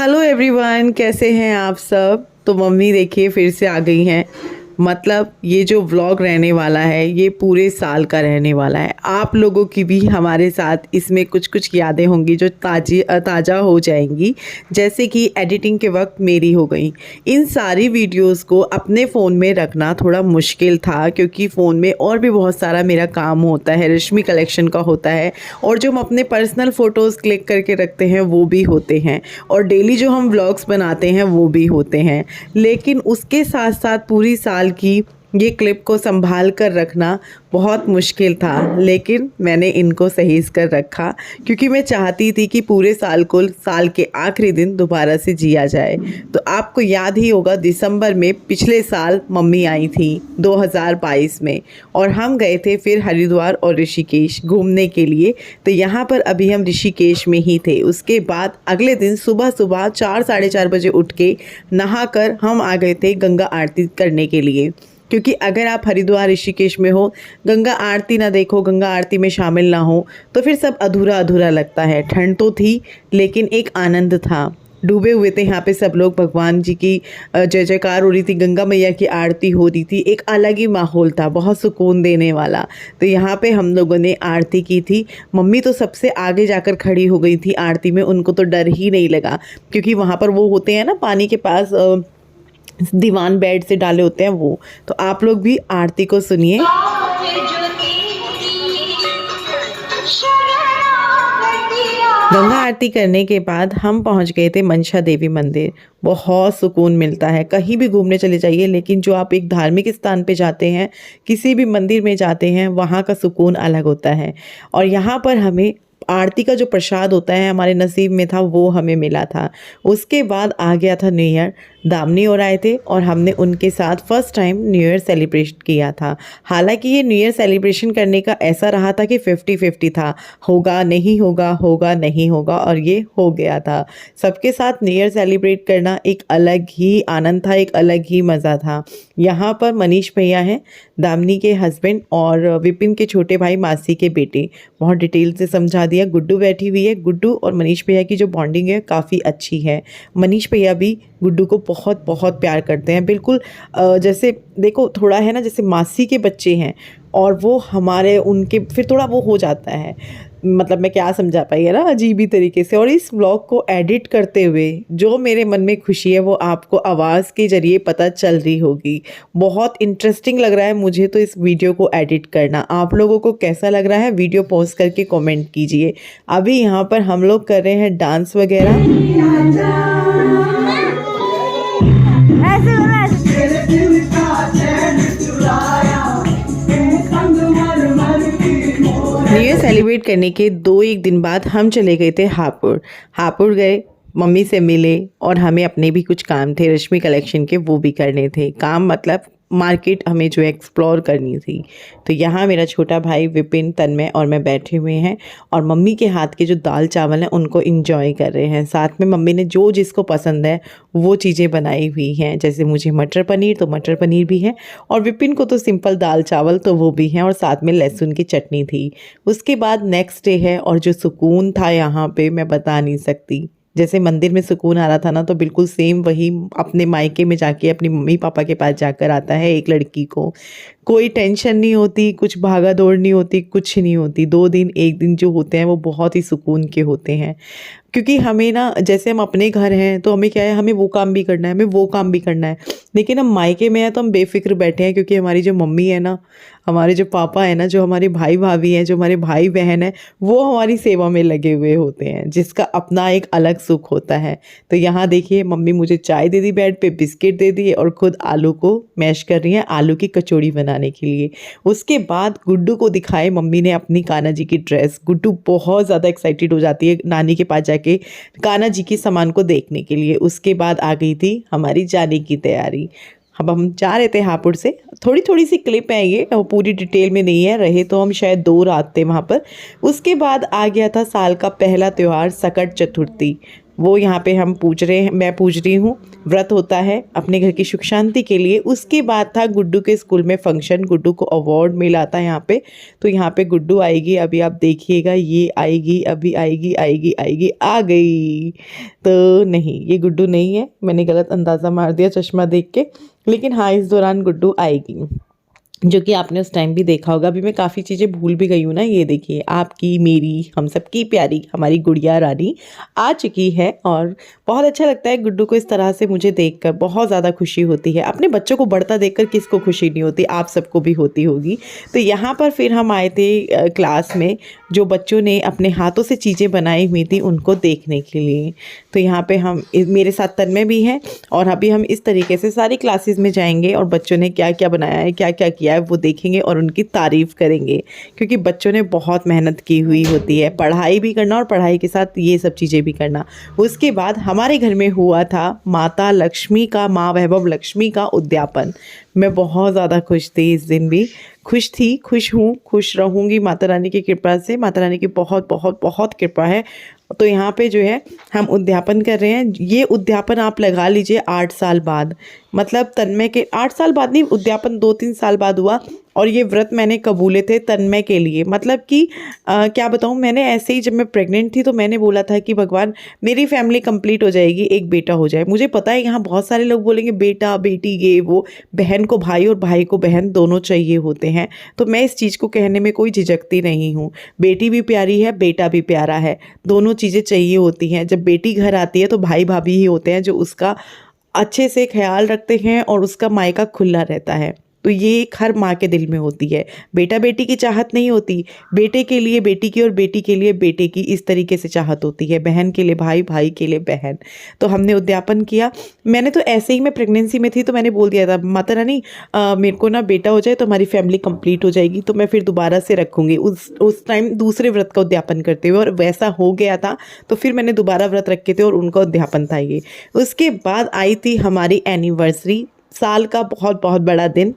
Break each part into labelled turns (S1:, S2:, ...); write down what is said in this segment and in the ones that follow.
S1: Hello everyone, कैसे हैं आप सब। तो मम्मी देखिए फिर से आ गई हैं। मतलब ये जो व्लॉग रहने वाला है ये पूरे साल का रहने वाला है। आप लोगों की भी हमारे साथ इसमें कुछ कुछ यादें होंगी जो ताज़ा हो जाएंगी, जैसे कि एडिटिंग के वक्त मेरी हो गई। इन सारी वीडियोस को अपने फ़ोन में रखना थोड़ा मुश्किल था, क्योंकि फ़ोन में और भी बहुत सारा मेरा काम होता है, रश्मि कलेक्शन का होता है, और जो हम अपने पर्सनल फ़ोटोज़ क्लिक करके रखते हैं वो भी होते हैं, और डेली जो हम व्लॉग्स बनाते हैं वो भी होते हैं। लेकिन उसके साथ साथ पूरी साल की ये क्लिप को संभाल कर रखना बहुत मुश्किल था, लेकिन मैंने इनको सहेज कर रखा, क्योंकि मैं चाहती थी कि पूरे साल को, साल के आखिरी दिन दोबारा से जिया जाए। तो आपको याद ही होगा दिसंबर में पिछले साल मम्मी आई थी 2022 में, और हम गए थे फिर हरिद्वार और ऋषिकेश घूमने के लिए। तो यहाँ पर अभी हम ऋषिकेश में ही थे। उसके बाद अगले दिन सुबह सुबह 4-4:30 बजे उठ के नहाकर हम आ गए थे गंगा आरती करने के लिए, क्योंकि अगर आप हरिद्वार ऋषिकेश में हो, गंगा आरती ना देखो, गंगा आरती में शामिल ना हो, तो फिर सब अधूरा अधूरा लगता है। ठंड तो थी लेकिन एक आनंद था। डूबे हुए थे यहाँ पे सब लोग, भगवान जी की जय जयकार हो रही थी, गंगा मैया की आरती हो रही थी, एक अलग ही माहौल था, बहुत सुकून देने वाला। तो यहाँ पे हम लोगों ने आरती की थी। मम्मी तो सबसे आगे जाकर खड़ी हो गई थी आरती में, उनको तो डर ही नहीं लगा, क्योंकि वहाँ पर वो होते हैं ना पानी के पास, दीवान बेड से डाले होते हैं वो। तो आप लोग भी आरती को सुनिए। गंगा आरती करने के बाद हम पहुंच गए थे मनसा देवी मंदिर। बहुत सुकून मिलता है, कहीं भी घूमने चले जाइए, लेकिन जो आप एक धार्मिक स्थान पे जाते हैं, किसी भी मंदिर में जाते हैं, वहाँ का सुकून अलग होता है। और यहाँ पर हमें आरती का जो प्रसाद होता है हमारे नसीब में था, वो हमें मिला था। उसके बाद आ गया था न्यू ईयर। दामनी और आए थे और हमने उनके साथ first time new year celebration किया था। हालांकि ये न्यू ईयर सेलिब्रेशन करने का ऐसा रहा था कि 50-50 था, होगा नहीं होगा, होगा नहीं होगा, और ये हो गया था। सबके साथ न्यू ईयर सेलिब्रेट करना एक अलग ही आनंद था, एक अलग ही मज़ा था। यहाँ पर मनीष भैया हैं, दामनी के हस्बैंड, और विपिन के छोटे भाई मासी के बेटे। बहुत डिटेल से समझा दिया। गुड्डू बैठी हुई है। गुड्डू और मनीष भैया की जो बॉन्डिंग है काफ़ी अच्छी है। मनीष भैया भी गुड्डू को बहुत बहुत प्यार करते हैं, बिल्कुल जैसे देखो थोड़ा है ना, जैसे मासी के बच्चे हैं, और वो हमारे उनके फिर थोड़ा वो हो जाता है। मतलब मैं क्या समझा पाई है ना, अजीब ही तरीके से। और इस व्लॉग को एडिट करते हुए जो मेरे मन में खुशी है वो आपको आवाज़ के ज़रिए पता चल रही होगी। बहुत इंटरेस्टिंग लग रहा है मुझे तो इस वीडियो को एडिट करना। आप लोगों को कैसा लग रहा है वीडियो पोस्ट करके कमेंट कीजिए। अभी यहाँ पर हम लोग कर रहे हैं डांस वगैरह। न्यू ईयर सेलिब्रेट करने के 2-1 दिन बाद हम चले गए थे हापुड़ गए, मम्मी से मिले, और हमें अपने भी कुछ काम थे रश्मि कलेक्शन के, वो भी करने थे। काम मतलब मार्केट हमें जो एक्सप्लोर करनी थी। तो यहाँ मेरा छोटा भाई विपिन, तन्मय और मैं बैठे हुए हैं, और मम्मी के हाथ के जो दाल चावल हैं उनको एंजॉय कर रहे हैं। साथ में मम्मी ने जो जिसको पसंद है वो चीज़ें बनाई हुई हैं, जैसे मुझे मटर पनीर तो मटर पनीर भी है, और विपिन को तो सिंपल दाल चावल तो वो भी हैं, और साथ में लहसुन की चटनी थी। उसके बाद नेक्स्ट डे है, और जो सुकून था यहाँ पे मैं बता नहीं सकती। जैसे मंदिर में सुकून आ रहा था ना, तो बिल्कुल सेम वही अपने मायके में जाके अपनी मम्मी पापा के पास जाकर आता है एक लड़की को। कोई टेंशन नहीं होती, कुछ भागा दौड़ नहीं होती, कुछ नहीं होती। 2 दिन 1 दिन जो होते हैं वो बहुत ही सुकून के होते हैं, क्योंकि हमें ना, जैसे हम अपने घर हैं तो हमें क्या है, हमें वो काम भी करना है, हमें वो काम भी करना है। लेकिन हम मायके में हैं तो हम बेफिक्र बैठे हैं, क्योंकि हमारी जो मम्मी है ना, हमारे जो पापा है ना, जो हमारे भाई भाभी हैं, जो हमारे भाई बहन हैं, वो हमारी सेवा में लगे हुए होते हैं, जिसका अपना एक अलग सुख होता है। तो यहाँ देखिए मम्मी मुझे चाय दे दी, बेड पे बिस्किट दे दिए, और खुद आलू को मैश कर रही हैं आलू की कचौड़ी बनाने के लिए। उसके बाद गुड्डू को दिखाए मम्मी ने अपनी कान्हा जी की ड्रेस। गुड्डू बहुत ज़्यादा एक्साइटेड हो जाती है नानी के पास जाके कान्हा जी के सामान को देखने के लिए। उसके बाद आ गई थी हमारी जाने की तैयारी। अब हम जा रहे थे हापुड़ से। थोड़ी थोड़ी सी क्लिप है ये, वो पूरी डिटेल में नहीं है, रहे तो हम शायद 2 रात थे वहाँ पर। उसके बाद आ गया था साल का पहला त्यौहार सकट चतुर्थी। वो यहाँ पे हम पूज रहे हैं, मैं पूज रही हूँ। व्रत होता है अपने घर की सुख शांति के लिए। उसके बाद था गुड्डू के स्कूल में फंक्शन, गुड्डू को अवार्ड मिला था यहाँ पे। तो यहाँ पे गुड्डू आएगी, अभी आप देखिएगा, ये आएगी, अभी आएगी आएगी आएगी, आ गई। तो नहीं, ये गुड्डू नहीं है, मैंने गलत अंदाज़ा मार दिया चश्मा देख के। लेकिन हाँ, इस दौरान गुड्डू आएगी, जो कि आपने उस टाइम भी देखा होगा। अभी मैं काफ़ी चीज़ें भूल भी गई हूँ ना। ये देखिए, आपकी, मेरी, हम सबकी प्यारी हमारी गुड़िया रानी आ चुकी है। और बहुत अच्छा लगता है गुड्डू को इस तरह से मुझे देखकर, बहुत ज़्यादा खुशी होती है। अपने बच्चों को बढ़ता देखकर किसको खुशी नहीं होती, आप सबको भी होती होगी। तो यहाँ पर फिर हम आए थे क्लास में, जो बच्चों ने अपने हाथों से चीज़ें बनाई हुई थी उनको देखने के लिए। तो यहाँ पे हम, मेरे साथ तन्मय भी हैं, और अभी हम इस तरीके से सारी क्लासेस में जाएंगे और बच्चों ने क्या क्या बनाया है, क्या क्या किया है, वो देखेंगे और उनकी तारीफ़ करेंगे। क्योंकि बच्चों ने बहुत मेहनत की हुई होती है, पढ़ाई भी करना और पढ़ाई के साथ ये सब चीज़ें भी करना। उसके बाद हमारे घर में हुआ था माता लक्ष्मी का, माँ वैभव लक्ष्मी का उद्यापन। मैं बहुत ज़्यादा खुश थी, इस दिन भी खुश थी, खुश हूँ, खुश रहूँगी माता रानी की कृपा से। माता रानी की बहुत बहुत बहुत कृपा है। तो यहाँ पे जो है हम उद्यापन कर रहे हैं। ये उद्यापन आप लगा लीजिए 8 साल बाद, मतलब तन्मय के 8 साल बाद नहीं, उद्यापन 2-3 साल बाद हुआ। और ये व्रत मैंने कबूले थे तन्मय के लिए। मतलब कि क्या बताऊँ, मैंने ऐसे ही, जब मैं प्रेग्नेंट थी तो मैंने बोला था कि भगवान मेरी फैमिली कंप्लीट हो जाएगी, एक बेटा हो जाए। मुझे पता है यहाँ बहुत सारे लोग बोलेंगे बेटा बेटी ये वो, बहन को भाई और भाई को बहन दोनों चाहिए होते हैं। तो मैं इस चीज़ को कहने में कोई झिझकती नहीं हूँ। बेटी भी प्यारी है, बेटा भी प्यारा है, दोनों चीज़ें चाहिए होती हैं। जब बेटी घर आती है तो भाई भाभी ही होते हैं जो उसका अच्छे से ख्याल रखते हैं और उसका मायका खुला रहता है। तो ये एक हर माँ के दिल में होती है। बेटा बेटी की चाहत नहीं होती, बेटे के लिए बेटी की और बेटी के लिए बेटे की, इस तरीके से चाहत होती है। बहन के लिए भाई, भाई के लिए बहन। तो हमने उद्यापन किया। मैंने तो ऐसे ही, मैं प्रेगनेंसी में थी तो मैंने बोल दिया था माता रानी मेरे को ना बेटा हो जाए तो हमारी फैमिली कंप्लीट हो जाएगी, तो मैं फिर दोबारा से रखूँगी। उस टाइम दूसरे व्रत का उद्यापन करते हुए, और वैसा हो गया था। तो फिर मैंने दोबारा व्रत रखे थे और उनका उद्यापन था ये। उसके बाद आई थी हमारी एनिवर्सरी, साल का बहुत बहुत बड़ा दिन।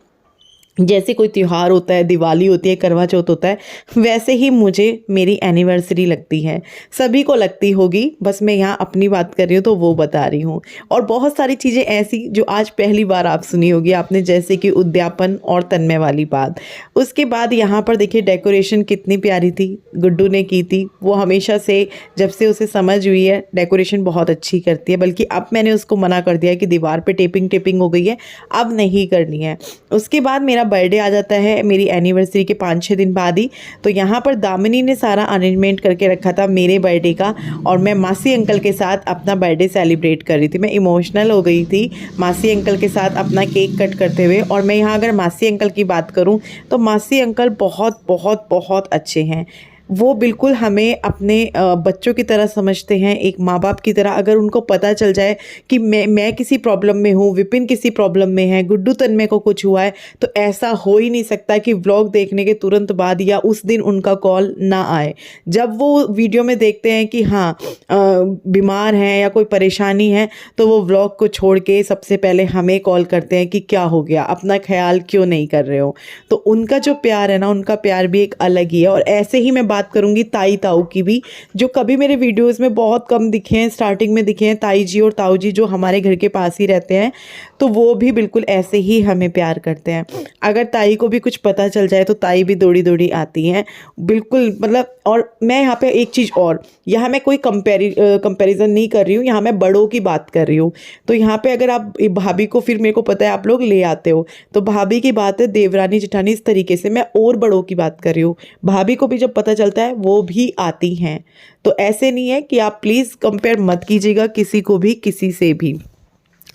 S1: जैसे कोई त्यौहार होता है, दिवाली होती है, करवा चौथ होता है, वैसे ही मुझे मेरी एनिवर्सरी लगती है। सभी को लगती होगी, बस मैं यहाँ अपनी बात कर रही हूँ तो वो बता रही हूँ। और बहुत सारी चीज़ें ऐसी जो आज पहली बार आप सुनी होगी आपने, जैसे कि उद्यापन और तन्मय वाली बात। उसके बाद यहाँ पर देखिए डेकोरेशन कितनी प्यारी थी, गुड्डू ने की थी। वो हमेशा से, जब से उसे समझ हुई है, डेकोरेशन बहुत अच्छी करती है। बल्कि अब मैंने उसको मना कर दिया है कि दीवार पे टेपिंग हो गई है, अब नहीं करनी है। उसके बाद मेरा बर्थडे आ जाता है, मेरी एनिवर्सरी के 5-6 दिन बाद ही। तो यहाँ पर दामिनी ने सारा अरेंजमेंट करके रखा था मेरे बर्थडे का, और मैं मासी अंकल के साथ अपना बर्थडे सेलिब्रेट कर रही थी। मैं इमोशनल हो गई थी मासी अंकल के साथ अपना केक कट करते हुए। और मैं यहाँ अगर मासी अंकल की बात करूँ तो मासी अंकल बहुत बहुत बहुत अच्छे हैं। वो बिल्कुल हमें अपने बच्चों की तरह समझते हैं, एक माँ बाप की तरह। अगर उनको पता चल जाए कि मैं किसी प्रॉब्लम में हूँ, विपिन किसी प्रॉब्लम में है, गुड्डू तन्मय को कुछ हुआ है, तो ऐसा हो ही नहीं सकता कि व्लॉग देखने के तुरंत बाद या उस दिन उनका कॉल ना आए। जब वो वीडियो में देखते हैं कि हाँ बीमार हैं या कोई परेशानी है, तो वो व्लॉग को छोड़ के सबसे पहले हमें कॉल करते हैं कि क्या हो गया, अपना ख्याल क्यों नहीं कर रहे हो। तो उनका जो प्यार है ना, उनका प्यार भी एक अलग ही है। और ऐसे ही मैं बात करूंगी ताई ताऊ की भी, जो कभी मेरे वीडियोस में बहुत कम दिखे हैं, स्टार्टिंग में दिखे हैं। ताई जी और ताऊ जी जो हमारे घर के पास ही रहते हैं, तो वो भी बिल्कुल ऐसे ही हमें प्यार करते हैं। अगर ताई को भी कुछ पता चल जाए तो ताई भी दौड़ी दौड़ी आती हैं, बिल्कुल। मतलब, और मैं यहाँ पे एक चीज़ और, यहाँ मैं कोई कंपैरिजन नहीं कर रही हूँ, यहाँ मैं बड़ों की बात कर रही हूँ। तो यहाँ पे अगर आप भाभी को, फिर मेरे को पता है आप लोग ले आते हो, तो भाभी की बात है, देवरानी जेठानी, इस तरीके से मैं और बड़ों की बात कर रही हूँ। भाभी को भी जब पता चलता है वो भी आती हैं। तो ऐसे नहीं है कि आप प्लीज़ कंपेयर मत कीजिएगा किसी को भी किसी से भी।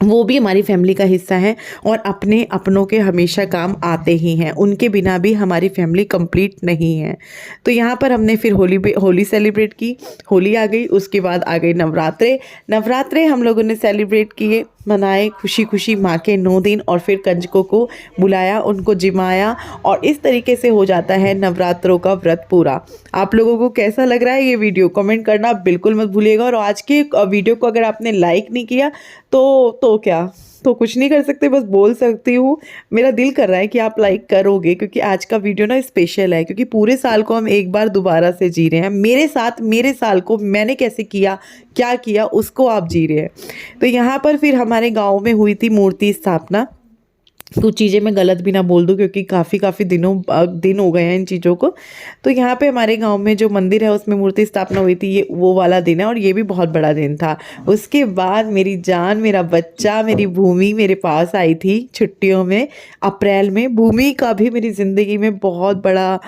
S1: वो भी हमारी फैमिली का हिस्सा है और अपने अपनों के हमेशा काम आते ही हैं। उनके बिना भी हमारी फैमिली कंप्लीट नहीं है। तो यहाँ पर हमने फिर होली सेलिब्रेट की। होली आ गई, उसके बाद आ गई नवरात्रे हम लोगों ने सेलिब्रेट किए, मनाए खुशी खुशी माँ के 9 दिन। और फिर कंजकों को बुलाया, उनको जिमाया, और इस तरीके से हो जाता है नवरात्रों का व्रत पूरा। आप लोगों को कैसा लग रहा है ये वीडियो, कमेंट करना बिल्कुल मत भूलिएगा। और आज के वीडियो को अगर आपने लाइक नहीं किया तो क्या, तो कुछ नहीं कर सकते, बस बोल सकती हूँ मेरा दिल कर रहा है कि आप लाइक करोगे, क्योंकि आज का वीडियो ना स्पेशल है, क्योंकि पूरे साल को हम एक बार दोबारा से जी रहे हैं मेरे साथ। मेरे साल को मैंने कैसे किया, क्या किया, उसको आप जी रहे हैं। तो यहाँ पर फिर हमारे गाँव में हुई थी मूर्ति स्थापना। कुछ चीज़ें मैं गलत भी ना बोल दूं, क्योंकि काफ़ी दिन हो गए हैं इन चीज़ों को। तो यहाँ पे हमारे गांव में जो मंदिर है उसमें मूर्ति स्थापना हुई थी, ये वो वाला दिन है और ये भी बहुत बड़ा दिन था। उसके बाद मेरी जान, मेरा बच्चा, मेरी भूमि मेरे पास आई थी छुट्टियों में, अप्रैल में। भूमि का भी मेरी ज़िंदगी में बहुत बड़ा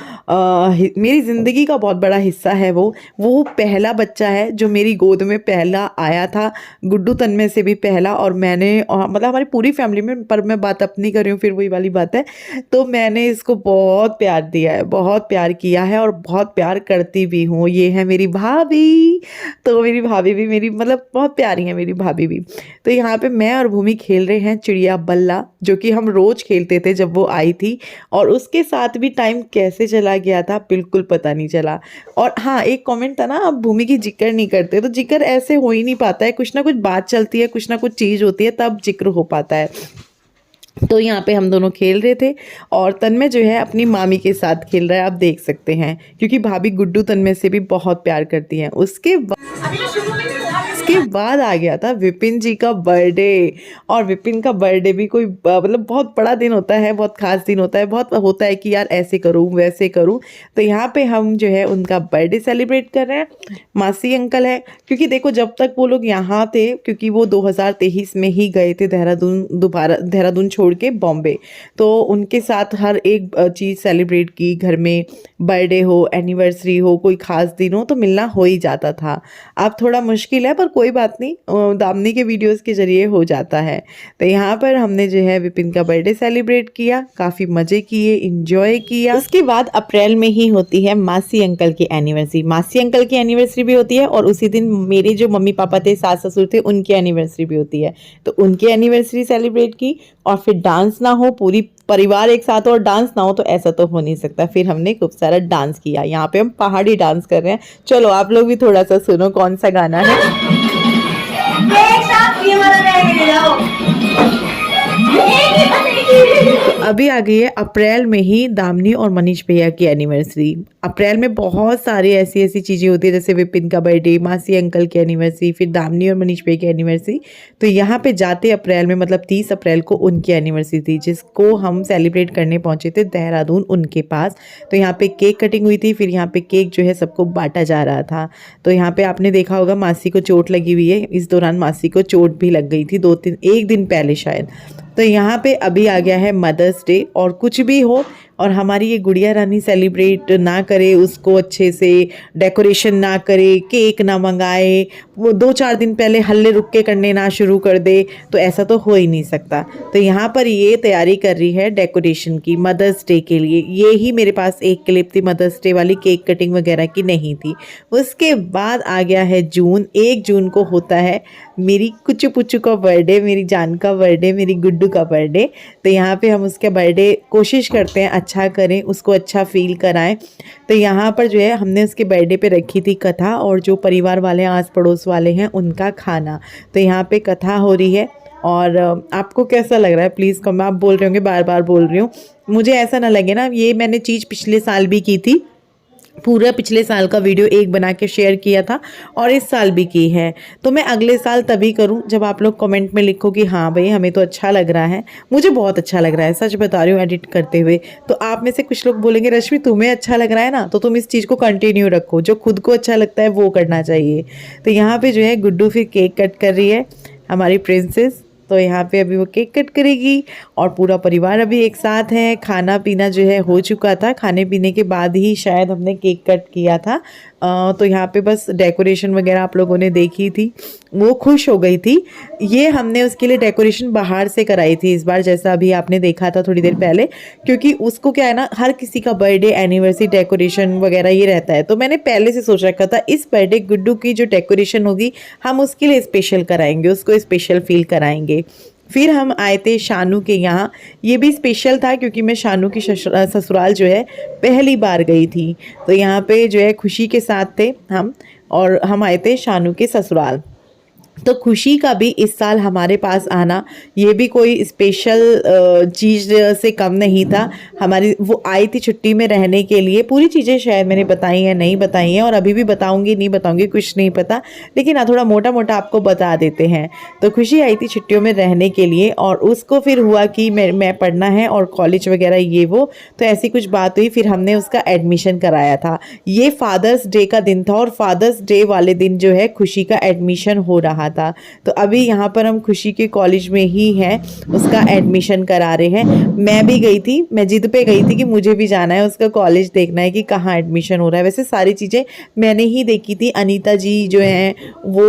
S1: मेरी ज़िंदगी का बहुत बड़ा हिस्सा है वो पहला बच्चा है जो मेरी गोद में पहला आया था, गुड्डू तन्मय से भी पहला। और मैंने मतलब हमारी पूरी फैमिली में, पर मैं बात अपनी कर रही हूँ, फिर वही वाली बात है। तो मैंने इसको बहुत प्यार दिया है, बहुत प्यार किया है और बहुत प्यार करती भी हूँ। ये है मेरी भाभी। तो मेरी भाभी भी मेरी मतलब बहुत प्यारी है मेरी भाभी भी। तो यहाँ पे मैं और भूमि खेल रहे हैं चिड़िया बल्ला, जो कि हम रोज खेलते थे जब वो आई थी। और उसके साथ भी टाइम कैसे चला गया था बिल्कुल पता नहीं चला। और हाँ, एक कमेंट था ना, आप भूमि की जिक्र नहीं करते, तो जिक्र ऐसे हो ही नहीं पाता है। कुछ ना कुछ बात चलती है, कुछ ना कुछ चीज़ होती है, तब जिक्र हो पाता है। तो यहाँ पे हम दोनों खेल रहे थे और तन्मय जो है अपनी मामी के साथ खेल रहा है, आप देख सकते हैं, क्योंकि भाभी गुड्डू तन्मय से भी बहुत प्यार करती हैं। उसके बाद आ गया था विपिन जी का बर्थडे। और विपिन का बर्थडे भी कोई मतलब बहुत बड़ा दिन होता है, बहुत खास दिन होता है, बहुत होता है कि यार ऐसे करूँ वैसे करूँ। तो यहाँ पे हम जो है उनका बर्थडे सेलिब्रेट कर रहे हैं। मासी अंकल है, क्योंकि देखो जब तक वो लोग यहाँ थे, क्योंकि वो 2023 में ही गए थे देहरादून छोड़ के बॉम्बे, तो उनके साथ हर एक चीज़ सेलिब्रेट की। घर में बर्थडे हो, एनिवर्सरी हो, कोई ख़ास दिन हो, तो मिलना हो ही जाता था। अब थोड़ा मुश्किल है, पर कोई बात नहीं, दामनी के वीडियोस के ज़रिए हो जाता है। तो यहाँ पर हमने जो है विपिन का बर्थडे सेलिब्रेट किया, काफ़ी मज़े किए, इंजॉय किया। उसके बाद अप्रैल में ही होती है मासी अंकल की एनिवर्सरी। मासी अंकल की एनिवर्सरी भी होती है और उसी दिन मेरे जो मम्मी पापा थे, सास ससुर थे, उनकी एनिवर्सरी भी होती है। तो उनकी एनिवर्सरी सेलिब्रेट की। और फिर डांस ना हो, पूरी परिवार एक साथ हो और डांस ना हो, तो ऐसा तो हो नहीं सकता। फिर हमने खूब सारा डांस किया। यहाँ पे हम पहाड़ी डांस कर रहे हैं। चलो आप लोग भी थोड़ा सा सुनो कौन सा गाना है। अभी आ गई है अप्रैल में ही दामनी और मनीष भैया की एनिवर्सरी। अप्रैल में बहुत सारी ऐसी चीज़ें होती है, जैसे विपिन का बर्थडे, मासी अंकल की एनिवर्सरी, फिर दामनी और मनीष भैया की एनिवर्सरी। तो यहाँ पे जाते अप्रैल में, मतलब 30 अप्रैल को उनकी एनिवर्सरी थी, जिसको हम सेलिब्रेट करने पहुँचे थे देहरादून उनके पास। तो यहाँ पे केक कटिंग हुई थी, फिर यहाँ पे केक जो है सबको बांटा जा रहा था। तो यहाँ पे आपने देखा होगा मासी को चोट लगी हुई है। इस दौरान मासी को चोट भी लग गई थी, एक दिन पहले शायद। तो यहाँ पे अभी आ गया है मदर्स डे। और कुछ भी हो और हमारी ये गुड़िया रानी सेलिब्रेट ना करे, उसको अच्छे से डेकोरेशन ना करे, केक ना मंगाए, वो 2-4 दिन पहले हल्ले रुक्के करने ना शुरू कर दे, तो ऐसा तो हो ही नहीं सकता। तो यहाँ पर ये तैयारी कर रही है डेकोरेशन की मदर्स डे के लिए। ये ही मेरे पास एक क्लिप थी मदर्स डे वाली, केक कटिंग वगैरह की नहीं थी। उसके बाद आ गया है जून। 1 जून को होता है मेरी कुचू पुचू का बर्थडे, मेरी जान का बर्थडे, मेरी गुड्डू का बर्थडे। तो यहाँ पे हम उसके बर्थडे कोशिश करते हैं अच्छा करें, उसको अच्छा फील कराएं। तो यहाँ पर जो है हमने उसके बर्थडे पे रखी थी कथा, और जो परिवार वाले आस पड़ोस वाले हैं उनका खाना। तो यहाँ पे कथा हो रही है। और आपको कैसा लग रहा है प्लीज़ कमेंट। आप बोल रहे होंगे, बार बार बोल रही हूँ, मुझे ऐसा ना लगे ना, ये मैंने चीज़ पिछले साल भी की थी। पूरा पिछले साल का वीडियो एक बना के शेयर किया था और इस साल भी की है। तो मैं अगले साल तभी करूं जब आप लोग कमेंट में लिखो कि हाँ भाई हमें तो अच्छा लग रहा है। मुझे बहुत अच्छा लग रहा है, सच बता रही हूँ एडिट करते हुए। तो आप में से कुछ लोग बोलेंगे रश्मि तुम्हें अच्छा लग रहा है ना, तो तुम इस चीज़ को कंटिन्यू रखो। जो खुद को अच्छा लगता है वो करना चाहिए। तो यहाँ पर जो है गुड्डू फिर केक कट कर रही है, हमारी प्रिंसेस। तो यहाँ पे अभी वो केक कट करेगी और पूरा परिवार अभी एक साथ है। खाना पीना जो है हो चुका था, खाने पीने के बाद ही शायद हमने केक कट किया था। तो यहाँ पे बस डेकोरेशन वगैरह आप लोगों ने देखी थी, वो खुश हो गई थी। ये हमने उसके लिए डेकोरेशन बाहर से कराई थी इस बार, जैसा अभी आपने देखा था थोड़ी देर पहले, क्योंकि उसको क्या है ना, हर किसी का बर्थडे एनिवर्सरी डेकोरेशन वगैरह ये रहता है। तो मैंने पहले से सोच रखा था इस बर्थडे गुड्डू की जो डेकोरेशन होगी हम उसके लिए स्पेशल कराएंगे, उसको स्पेशल फील कराएंगे। फिर हम आए थे शानू के यहाँ। ये भी स्पेशल था क्योंकि मैं शानू की ससुराल जो है पहली बार गई थी। तो यहाँ पे जो है खुशी के साथ थे हम, और हम आए थे शानू के ससुराल। तो खुशी का भी इस साल हमारे पास आना ये भी कोई स्पेशल चीज़ से कम नहीं था। हमारी वो आई थी छुट्टी में रहने के लिए। पूरी चीज़ें शायद मैंने बताई हैं, नहीं बताई हैं, और अभी भी बताऊंगी नहीं बताऊंगी कुछ नहीं पता, लेकिन थोड़ा मोटा मोटा आपको बता देते हैं। तो खुशी आई थी छुट्टियों में रहने के लिए, और उसको फिर हुआ कि मैं पढ़ना है और कॉलेज वगैरह ये वो, तो ऐसी कुछ बात हुई। फिर हमने उसका एडमिशन कराया था। ये फादर्स डे का दिन था, और फादर्स डे वाले दिन जो है खुशी का एडमिशन हो रहा था। तो अभी यहाँ पर हम खुशी के कॉलेज में ही हैं, उसका एडमिशन करा रहे हैं। मैं भी गई थी, मैं जिद पे गई थी कि मुझे भी जाना है, उसका कॉलेज देखना है कि कहाँ एडमिशन हो रहा है। वैसे सारी चीज़ें मैंने ही देखी थी। अनीता जी जो हैं वो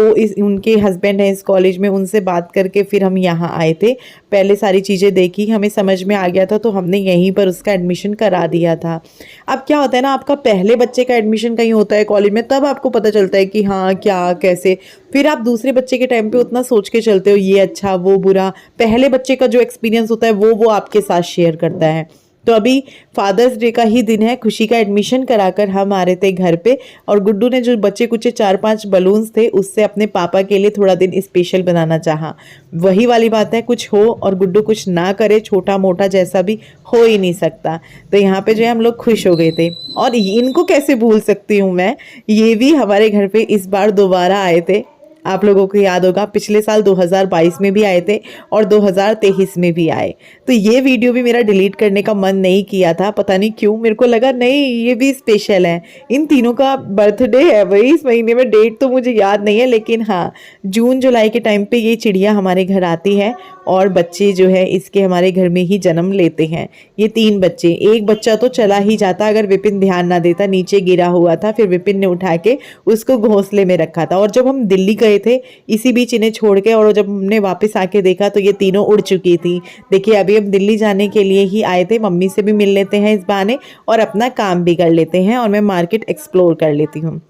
S1: उनके हस्बैंड हैं इस कॉलेज में, उनसे बात करके फिर हम यहाँ आए थे। पहले सारी चीज़ें देखी, हमें समझ में आ गया था, तो हमने यहीं पर उसका एडमिशन करा दिया था। अब क्या होता है ना, आपका पहले बच्चे का एडमिशन कहीं होता है कॉलेज में, तब आपको पता चलता है कि हाँ क्या कैसे, फिर आप दूसरे बच्चे के टाइम पे उतना सोच के चलते हो, ये अच्छा वो बुरा। पहले बच्चे का जो एक्सपीरियंस होता है वो आपके साथ शेयर करता है। तो अभी फादर्स डे का ही दिन है, खुशी का एडमिशन कराकर हम आ रहे थे घर पे, और गुड्डू ने जो बच्चे कुछ 4-5 बलून्स थे उससे अपने पापा के लिए थोड़ा दिन स्पेशल बनाना चाहा। वही वाली बात है, कुछ हो और गुड्डू कुछ ना करे, छोटा मोटा जैसा भी हो ही नहीं सकता। तो यहाँ पे जो है हम लोग खुश हो गए थे। और इनको कैसे भूल सकती हूँ मैं, ये भी हमारे घर पे इस बार दोबारा आए थे। आप लोगों को याद होगा पिछले साल 2022 में भी आए थे और 2023 में भी आए। तो ये वीडियो भी मेरा डिलीट करने का मन नहीं किया था, पता नहीं क्यों, मेरे को लगा नहीं ये भी स्पेशल है। इन तीनों का बर्थडे है वही इस महीने में, डेट तो मुझे याद नहीं है, लेकिन हाँ जून जुलाई के टाइम पे ये चिड़िया हमारे घर आती है और बच्चे जो है इसके हमारे घर में ही जन्म लेते हैं। ये 3 बच्चे, एक बच्चा तो चला ही जाता अगर विपिन ध्यान ना देता, नीचे गिरा हुआ था, फिर विपिन ने उठा के उसको घोंसले में रखा था। और जब हम दिल्ली गए थे इसी बीच इन्हें छोड़ के, और जब हमने वापस आके देखा तो ये तीनों उड़ चुकी थी। देखिए अभी हम दिल्ली जाने के लिए ही आए थे, मम्मी से भी मिल लेते हैं इस बहाने और अपना काम भी कर लेते हैं, और मैं मार्केट एक्सप्लोर कर लेती हूँ।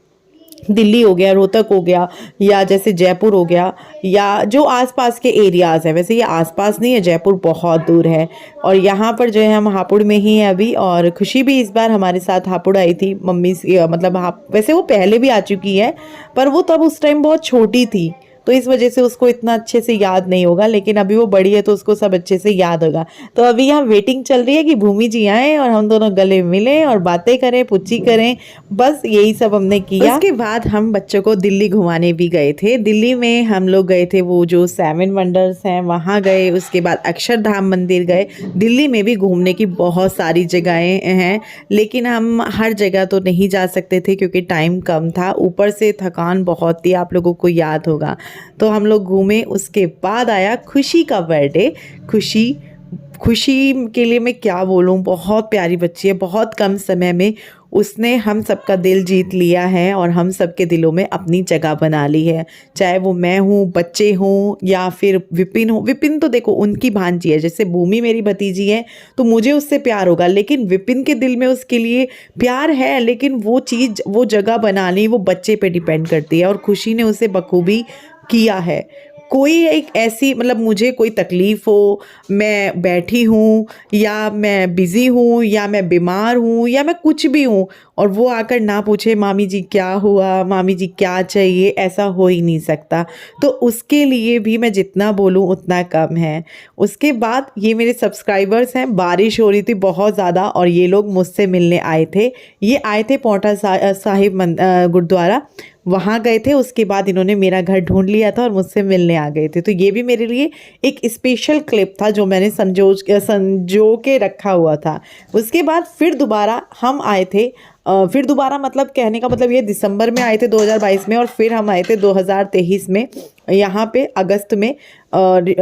S1: दिल्ली हो गया, रोहतक हो गया, या जैसे जयपुर हो गया, या जो आसपास के एरियाज़ हैं। वैसे ये आसपास नहीं है, जयपुर बहुत दूर है। और यहाँ पर जो है हम हापुड़ में ही हैं अभी, और खुशी भी इस बार हमारे साथ हापुड़ आई थी मम्मी से, मतलब वैसे वो पहले भी आ चुकी है, पर वो तब उस टाइम बहुत छोटी थी, तो इस वजह से उसको इतना अच्छे से याद नहीं होगा, लेकिन अभी वो बड़ी है तो उसको सब अच्छे से याद होगा। तो अभी यहाँ वेटिंग चल रही है कि भूमि जी आए और हम दोनों गले मिलें और बातें करें, पुच्ची करें, बस यही सब हमने किया। उसके बाद हम बच्चों को दिल्ली घुमाने भी गए थे। दिल्ली में हम लोग गए थे वो जो 7 वंडर्स हैं वहाँ गए, उसके बाद अक्षरधाम मंदिर गए। दिल्ली में भी घूमने की बहुत सारी जगहें हैं, लेकिन हम हर जगह तो नहीं जा सकते थे क्योंकि टाइम कम था, ऊपर से थकान बहुत थी, आप लोगों को याद होगा। तो हम लोग घूमे। उसके बाद आया खुशी का बर्थडे। खुशी के लिए मैं क्या बोलूँ, बहुत प्यारी बच्ची है। बहुत कम समय में उसने हम सबका दिल जीत लिया है और हम सबके दिलों में अपनी जगह बना ली है। चाहे वो मैं हूँ, बच्चे हों, या फिर विपिन हो। विपिन तो देखो उनकी भांजी है, जैसे भूमि मेरी भतीजी है तो मुझे उससे प्यार होगा, लेकिन विपिन के दिल में उसके लिए प्यार है, लेकिन वो चीज़, वो जगह बनानी वो बच्चे पे डिपेंड करती है, और खुशी ने उसे बखूबी किया है। कोई एक ऐसी, मतलब मुझे कोई तकलीफ़ हो, मैं बैठी हूँ या मैं बिज़ी हूँ या मैं बीमार हूँ या मैं कुछ भी हूँ, और वो आकर ना पूछे मामी जी क्या हुआ, मामी जी क्या चाहिए, ऐसा हो ही नहीं सकता। तो उसके लिए भी मैं जितना बोलूँ उतना कम है। उसके बाद ये मेरे सब्सक्राइबर्स हैं, बारिश हो रही थी बहुत ज़्यादा और ये लोग मुझसे मिलने आए थे। ये आए थे पौंटा साहिब गुरुद्वारा, वहाँ गए थे। उसके बाद इन्होंने मेरा घर ढूंढ लिया था और मुझसे मिलने आ गए थे। तो ये भी मेरे लिए एक स्पेशल क्लिप था जो मैंने संजो के रखा हुआ था। उसके बाद फिर दोबारा हम आए थे, फिर दोबारा मतलब कहने का मतलब ये दिसंबर में आए थे 2022 में, और फिर हम आए थे 2023 में यहाँ पे अगस्त में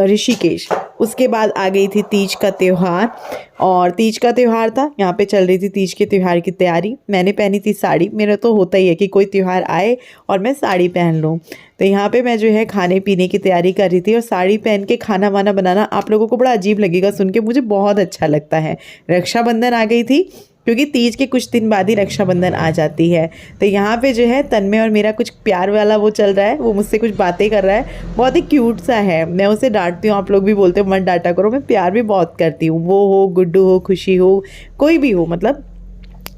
S1: ऋषिकेश। उसके बाद आ गई थी तीज का त्यौहार, और तीज का त्यौहार था, यहाँ पे चल रही थी तीज के त्यौहार की तैयारी। मैंने पहनी थी साड़ी, मेरा तो होता ही है कि कोई त्यौहार आए और मैं साड़ी पहन लूँ। तो यहाँ पे मैं जो है खाने पीने की तैयारी कर रही थी, और साड़ी पहन के खाना वाना बनाना आप लोगों को बड़ा अजीब लगेगा सुन के, मुझे बहुत अच्छा लगता है। रक्षाबंधन आ गई थी, क्योंकि तीज के कुछ दिन बाद ही रक्षाबंधन आ जाती है। तो यहाँ पे जो है तन्मय और मेरा कुछ प्यार वाला वो चल रहा है, वो मुझसे कुछ बातें कर रहा है, बहुत ही क्यूट सा है। मैं उसे डांटती हूँ, आप लोग भी बोलते हो मत डांटा करो, मैं प्यार भी बहुत करती हूँ। वो हो, गुड्डू हो, खुशी हो, कोई भी हो, मतलब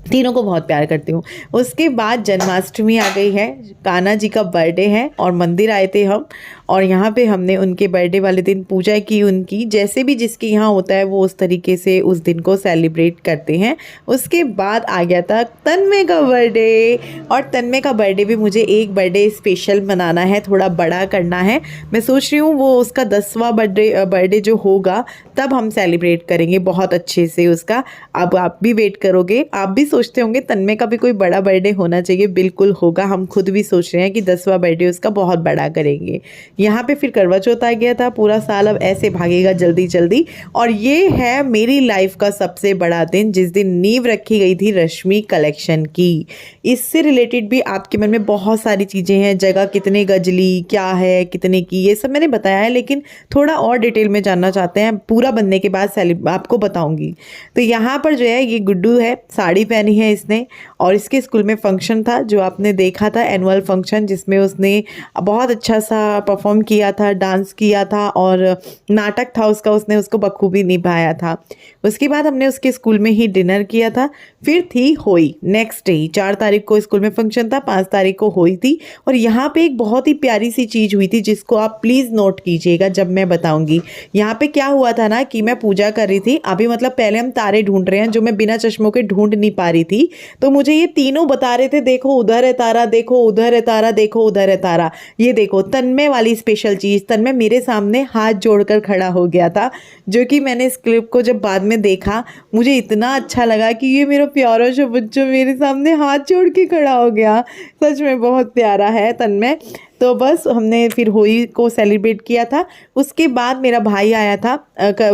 S1: तीनों को बहुत प्यार करती हूँ। उसके बाद जन्माष्टमी आ गई है, कान्हा जी का बर्थडे है और मंदिर आए थे हम, और यहाँ पे हमने उनके बर्थडे वाले दिन पूजा की उनकी, जैसे भी जिसके यहाँ होता है वो उस तरीके से उस दिन को सेलिब्रेट करते हैं। उसके बाद आ गया था तन्मय का बर्थडे, और तन्मय का बर्थडे भी मुझे एक बर्थडे स्पेशल मनाना है, थोड़ा बड़ा करना है। मैं सोच रही हूँ वो उसका 10वां बर्थडे जो होगा तब हम सेलिब्रेट करेंगे बहुत अच्छे से उसका। अब आप भी वेट करोगे, आप भी सोचते होंगे तन्मय का भी कोई बड़ा बर्थडे होना चाहिए। बिल्कुल होगा, हम खुद भी सोच रहे हैं कि 10वां बर्थडे उसका बहुत बड़ा करेंगे। यहाँ पे फिर करवा चौथ आ गया था, पूरा साल अब ऐसे भागेगा जल्दी जल्दी। और ये है मेरी लाइफ का सबसे बड़ा दिन, जिस दिन नींव रखी गई थी रश्मि कलेक्शन की। इससे रिलेटेड भी आपके मन में बहुत सारी चीज़ें हैं, जगह कितने गज ली, क्या है, कितने की, ये सब मैंने बताया है, लेकिन थोड़ा और डिटेल में जानना चाहते हैं, पूरा बनने के बाद आपको बताऊंगी। तो यहाँ पर जो है ये गुड्डू है, साड़ी पहनी है इसने, और इसके स्कूल में फंक्शन था जो आपने देखा था, एनुअल फंक्शन, जिसमें उसने बहुत अच्छा सा परफॉर्म किया था, डांस किया था और नाटक था उसका, उसने उसको बखूबी निभाया था। उसके बाद हमने उसके स्कूल में ही डिनर किया था। फिर थी होली नेक्स्ट डे, 4 तारीख को स्कूल में फंक्शन था, 5 तारीख को होली थी। और यहाँ पे एक बहुत ही प्यारी सी चीज़ हुई थी जिसको आप प्लीज़ नोट कीजिएगा जब मैं बताऊंगी। यहाँ पे क्या हुआ था ना कि मैं पूजा कर रही थी अभी, मतलब पहले हम तारे ढूंढ रहे हैं जो मैं बिना चश्मों के ढूंढ नहीं पा रही थी, तो मुझे ये तीनों बता रहे थे, देखो उधर है तारा, देखो उधर है तारा, देखो उधर है तारा। ये देखो तन्मय वाली स्पेशल चीज़, तन्मय मेरे सामने हाथ जोड़कर खड़ा हो गया था, जो कि मैंने इस क्लिप को जब बाद में देखा मुझे इतना अच्छा लगा कि ये मेरा प्यारा सा बच्चा मेरे सामने हाथ जोड़ के खड़ा हो गया। सच में बहुत प्यारा है तन्मय। तो बस हमने फिर होली को सेलिब्रेट किया था। उसके बाद मेरा भाई आया था,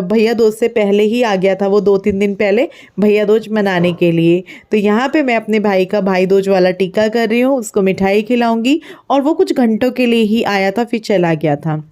S1: भैया दूज से पहले ही आ गया था वो, 2-3 दिन पहले भैया दूज मनाने के लिए। तो यहाँ पे मैं अपने भाई का भाई दूज वाला टीका कर रही हूँ, उसको मिठाई खिलाऊंगी। और वो कुछ घंटों के लिए ही आया था, फिर चला गया था।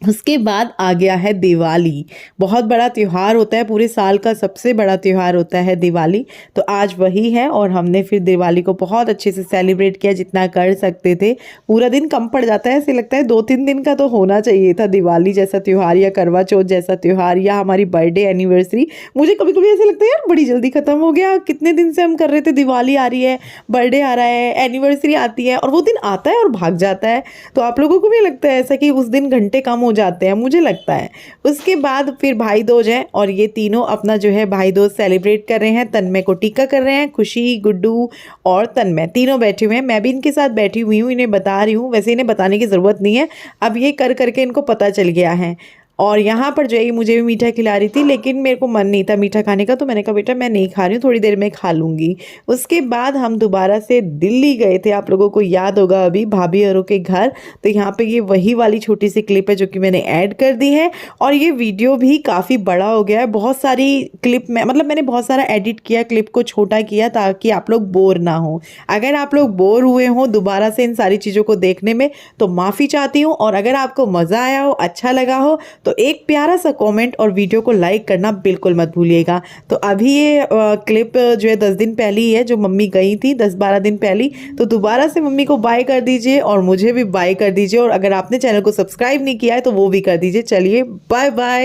S1: उसके बाद आ गया है दिवाली, बहुत बड़ा त्यौहार होता है, पूरे साल का सबसे बड़ा त्यौहार होता है दिवाली। तो आज वही है और हमने फिर दिवाली को बहुत अच्छे से सेलिब्रेट किया, जितना कर सकते थे। पूरा दिन कम पड़ जाता है, ऐसे लगता है 2-3 दिन का तो होना चाहिए था दिवाली जैसा त्यौहार, या करवा चौथ जैसा त्यौहार, या हमारी बर्थडे एनिवर्सरी। मुझे कभी कभी ऐसे लगता है यार बड़ी जल्दी ख़त्म हो गया, कितने दिन से हम कर रहे थे, दिवाली आ रही है, बर्थडे आ रहा है, एनिवर्सरी आती है, और वो दिन आता है और भाग जाता है। तो आप लोगों को भी लगता है ऐसा कि उस दिन घंटे कम हो जाते हैं? मुझे लगता है। उसके बाद फिर भाई दूज है और ये तीनों अपना जो है भाई दूज सेलिब्रेट कर रहे हैं। तन्मय को टीका कर रहे हैं, खुशी, गुड्डू और तन्मय तीनों बैठे हुए हैं। मैं भी इनके साथ बैठी हुई हूँ, इन्हें बता रही हूँ, वैसे इन्हें बताने की ज़रूरत नहीं है, अब ये कर करके इनको पता चल गया है। और यहाँ पर जो है मुझे भी मीठा खिला रही थी, लेकिन मेरे को मन नहीं था मीठा खाने का, तो मैंने कहा बेटा मैं नहीं खा रही हूँ, थोड़ी देर में खा लूँगी। उसके बाद हम दोबारा से दिल्ली गए थे, आप लोगों को याद होगा अभी भाभी औरों के घर। तो यहाँ पे ये वही वाली छोटी सी क्लिप है जो कि मैंने ऐड कर दी है। और ये वीडियो भी काफ़ी बड़ा हो गया है, बहुत सारी क्लिप में, मतलब मैंने बहुत सारा एडिट किया, क्लिप को छोटा किया ताकि आप लोग बोर ना हो। अगर आप लोग बोर हुए हो दोबारा से इन सारी चीज़ों को देखने में तो माफ़ी चाहती हूँ, और अगर आपको मज़ा आया हो, अच्छा लगा हो, तो एक प्यारा सा कमेंट और वीडियो को लाइक करना बिल्कुल मत भूलिएगा। तो अभी ये क्लिप जो है 10 दिन पहले ही है, जो मम्मी गई थी 10-12 दिन पहले। तो दोबारा से मम्मी को बाय कर दीजिए और मुझे भी बाय कर दीजिए, और अगर आपने चैनल को सब्सक्राइब नहीं किया है तो वो भी कर दीजिए। चलिए बाय बाय।